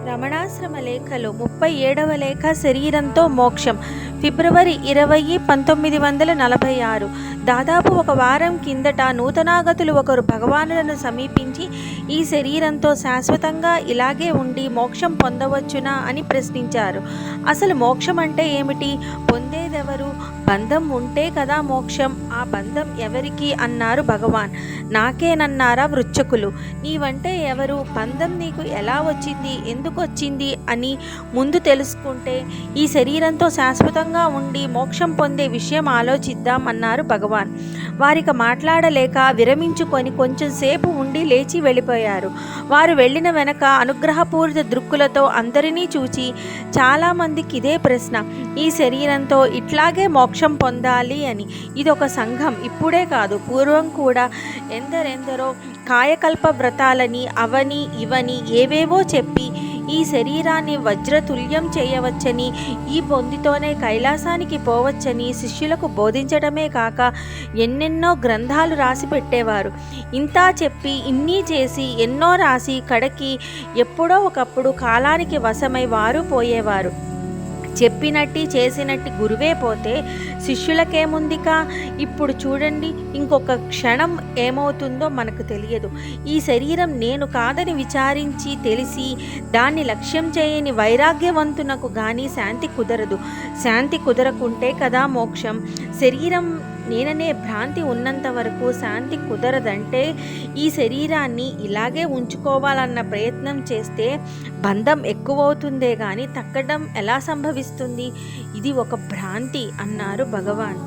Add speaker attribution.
Speaker 1: రమణాశ్రమ లేఖలు 37వ లేఖ శరీరంతో మోక్షం ఫిబ్రవరి 20, 1946. దాదాపు ఒక వారం కిందట నూతనాగతులు ఒకరు భగవానులను సమీపించి ఈ శరీరంతో శాశ్వతంగా ఇలాగే ఉండి మోక్షం పొందవచ్చునా అని ప్రశ్నించారు. అసలు మోక్షం అంటే ఏమిటి? పొందేదెవరు? బంధం ఉంటే కదా మోక్షం. ఆ బంధం ఎవరికి అన్నారు భగవాన్. నాకేనన్నారా వృశ్చకులు. నీవంటే ఎవరు? బంధం నీకు ఎలా వచ్చింది? ఎందుకు వచ్చింది అని ముందు తెలుసుకుంటే ఈ శరీరంతో శాశ్వతంగా ఉండి మోక్షం పొందే విషయం ఆలోచిద్దాం అన్నారు భగవాన్. వారిక మాట్లాడలేక విరమించుకొని కొంచెం సేపు ఉండి లేచి వెళ్ళిపోయారు. వారు వెళ్ళిన వెనక అనుగ్రహపూరిత దృక్కులతో అందరినీ చూచి చాలామందికి ఇదే ప్రశ్న, ఈ శరీరంతో ఇట్లాగే మోక్షం పొందాలి అని. ఇదొక సంఘం. ఇప్పుడే కాదు, పూర్వం కూడా ఎందరెందరో కాయకల్ప వ్రతాలని అవని ఇవని ఏవేవో చెప్పి ఈ శరీరాన్ని వజ్రతుల్యం చేయవచ్చని, ఈ పొందితోనే కైలాసానికి పోవచ్చని శిష్యులకు బోధించడమే కాక ఎన్నెన్నో గ్రంథాలు రాసి పెట్టేవారు. ఇంతా చెప్పి ఇన్ని చేసి ఎన్నో రాసి కడకి ఎప్పుడో ఒకప్పుడు కాలానికి వశమై వారు పోయేవారు. చెప్పినట్టి చేసినట్టి గురువే పోతే శిష్యులకేముందిక? ఇప్పుడు చూడండి, ఇంకొక క్షణం ఏమవుతుందో మనకు తెలియదు. ఈ శరీరం నేను కాదని విచారించి తెలిసి దాన్ని లక్ష్యం చేయని వైరాగ్యవంతునకు కానీ శాంతి కుదరదు. శాంతి కుదరకుంటే కదా మోక్షం. శరీరం నేననే భ్రాంతి ఉన్నంత వరకు శాంతి కుదరదంటే ఈ శరీరాన్ని ఇలాగే ఉంచుకోవాలన్న ప్రయత్నం చేస్తే బంధం ఎక్కువవుతుందే కానీ తగ్గడం ఎలా సంభవిస్తుంది? ఇది ఒక భ్రాంతి అన్నారు భగవాన్.